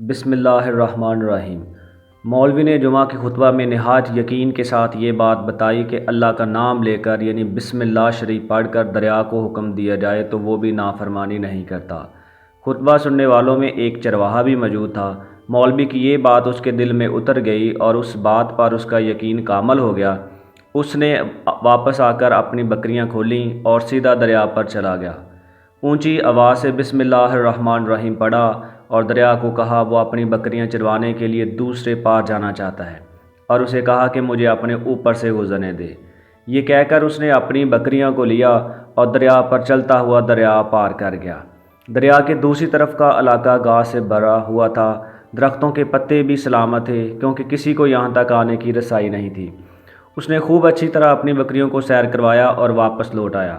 بسم اللہ الرحمن الرحیم۔ مولوی نے جمعہ کے خطبہ میں نہایت یقین کے ساتھ یہ بات بتائی کہ اللہ کا نام لے کر یعنی بسم اللہ شریف پڑھ کر دریا کو حکم دیا جائے تو وہ بھی نافرمانی نہیں کرتا۔ خطبہ سننے والوں میں ایک چرواہا بھی موجود تھا۔ مولوی کی یہ بات اس کے دل میں اتر گئی اور اس بات پر اس کا یقین کامل ہو گیا۔ اس نے واپس آ کر اپنی بکریاں کھولیں اور سیدھا دریا پر چلا گیا۔ اونچی آواز سے بسم اللہ الرحمن الرحیم پڑھا اور دریا کو کہا وہ اپنی بکریاں چروانے کے لیے دوسرے پار جانا چاہتا ہے، اور اسے کہا کہ مجھے اپنے اوپر سے گزرنے دے۔ یہ کہہ کر اس نے اپنی بکریاں کو لیا اور دریا پر چلتا ہوا دریا پار کر گیا۔ دریا کے دوسری طرف کا علاقہ گھاس سے بھرا ہوا تھا، درختوں کے پتے بھی سلامت تھے کیونکہ کسی کو یہاں تک آنے کی رسائی نہیں تھی۔ اس نے خوب اچھی طرح اپنی بکریوں کو سیر کروایا اور واپس لوٹ آیا۔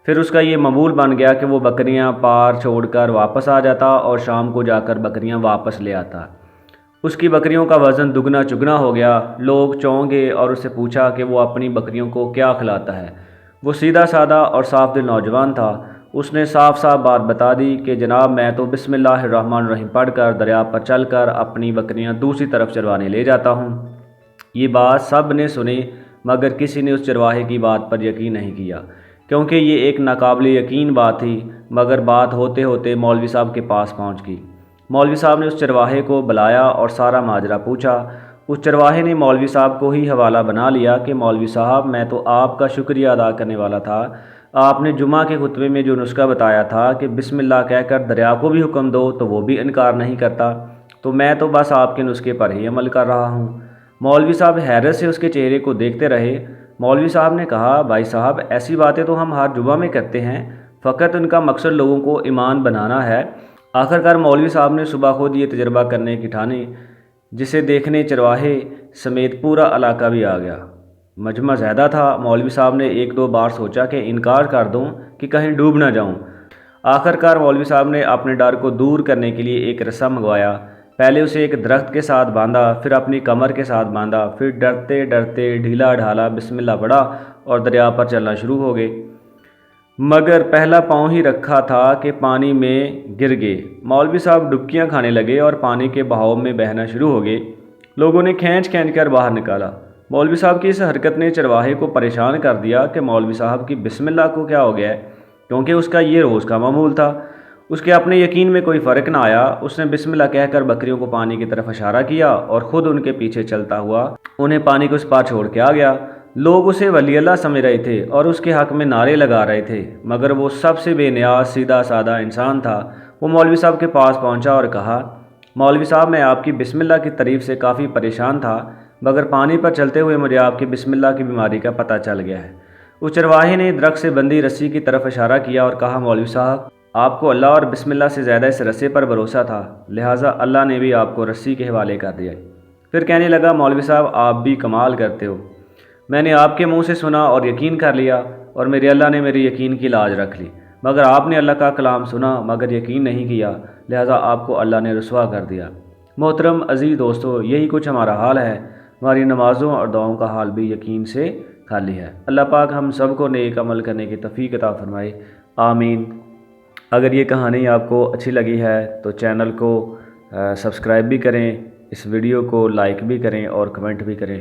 پھر اس کا یہ معمول بن گیا کہ وہ بکریاں پار چھوڑ کر واپس آ جاتا اور شام کو جا کر بکریاں واپس لے آتا۔ اس کی بکریوں کا وزن دگنا چگنا ہو گیا۔ لوگ چونک گئے اور اسے پوچھا کہ وہ اپنی بکریوں کو کیا کھلاتا ہے۔ وہ سیدھا سادہ اور صاف دل نوجوان تھا۔ اس نے صاف صاف بات بتا دی کہ جناب میں تو بسم اللہ الرحمن الرحیم پڑھ کر دریا پر چل کر اپنی بکریاں دوسری طرف چروانے لے جاتا ہوں۔ یہ بات سب نے سنی مگر کسی نے اس چرواہے کی بات پر یقین نہیں کیا کیونکہ یہ ایک ناقابل یقین بات تھی، مگر بات ہوتے ہوتے مولوی صاحب کے پاس پہنچ گئی۔ مولوی صاحب نے اس چرواہے کو بلایا اور سارا ماجرا پوچھا۔ اس چرواہے نے مولوی صاحب کو ہی حوالہ بنا لیا کہ مولوی صاحب میں تو آپ کا شکریہ ادا کرنے والا تھا۔ آپ نے جمعہ کے خطبے میں جو نسخہ بتایا تھا کہ بسم اللہ کہہ کر دریا کو بھی حکم دو تو وہ بھی انکار نہیں کرتا، تو میں تو بس آپ کے نسخے پر ہی عمل کر رہا ہوں۔ مولوی صاحب حیرت سے اس کے چہرے کو دیکھتے رہے۔ مولوی صاحب نے کہا بھائی صاحب ایسی باتیں تو ہم ہر جمعہ میں کرتے ہیں، فقط ان کا مقصد لوگوں کو ایمان بنانا ہے۔ آخرکار مولوی صاحب نے صبح خود یہ تجربہ کرنے کی ٹھانی، جسے دیکھنے چرواہے سمیت پورا علاقہ بھی آ گیا۔ مجمع زیادہ تھا۔ مولوی صاحب نے ایک دو بار سوچا کہ انکار کر دوں کہ کہیں ڈوب نہ جاؤں۔ آخرکار مولوی صاحب نے اپنے ڈر کو دور کرنے کے لیے ایک رسا منگوایا۔ پہلے اسے ایک درخت کے ساتھ باندھا، پھر اپنی کمر کے ساتھ باندھا، پھر ڈرتے ڈرتے ڈھیلا ڈھالا بسم اللہ پڑھا اور دریا پر چلنا شروع ہو گئے۔ مگر پہلا پاؤں ہی رکھا تھا کہ پانی میں گر گئے۔ مولوی صاحب ڈبکیاں کھانے لگے اور پانی کے بہاؤ میں بہنا شروع ہو گئے۔ لوگوں نے کھینچ کھینچ کر باہر نکالا۔ مولوی صاحب کی اس حرکت نے چرواہے کو پریشان کر دیا کہ مولوی صاحب کی بسم اللہ کو کیا ہو گیا ہے، کیونکہ اس کا یہ روز کا معمول تھا۔ اس کے اپنے یقین میں کوئی فرق نہ آیا۔ اس نے بسم اللہ کہہ کر بکریوں کو پانی کی طرف اشارہ کیا اور خود ان کے پیچھے چلتا ہوا انہیں پانی کو اس پار چھوڑ کے آ گیا۔ لوگ اسے ولی اللہ سمجھ رہے تھے اور اس کے حق میں نعرے لگا رہے تھے، مگر وہ سب سے بے نیاز سیدھا سادہ انسان تھا۔ وہ مولوی صاحب کے پاس پہنچا اور کہا مولوی صاحب میں آپ کی بسم اللہ کی تعریف سے کافی پریشان تھا، مگر پانی پر چلتے ہوئے مجھے آپ کی بسم اللہ کی بیماری کا پتہ چل گیا ہے۔ اس چرواہے نے درخت سے بندھی رسی کی طرف اشارہ کیا اور کہا مولوی صاحب آپ کو اللہ اور بسم اللہ سے زیادہ اس رسے پر بھروسہ تھا، لہٰذا اللہ نے بھی آپ کو رسی کے حوالے کر دیا۔ پھر کہنے لگا مولوی صاحب آپ بھی کمال کرتے ہو، میں نے آپ کے منہ سے سنا اور یقین کر لیا اور میرے اللہ نے میرے یقین کی لاج رکھ لی، مگر آپ نے اللہ کا کلام سنا مگر یقین نہیں کیا، لہٰذا آپ کو اللہ نے رسوا کر دیا۔ محترم عزیز دوستو، یہی کچھ ہمارا حال ہے۔ ہماری نمازوں اور دعاؤں کا حال بھی یقین سے خالی ہے۔ اللہ پاک ہم سب کو نیک عمل کرنے کی توفیق عطا فرمائے، آمین۔ اگر یہ کہانی آپ کو اچھی لگی ہے تو چینل کو سبسکرائب بھی کریں، اس ویڈیو کو لائک بھی کریں اور کمنٹ بھی کریں۔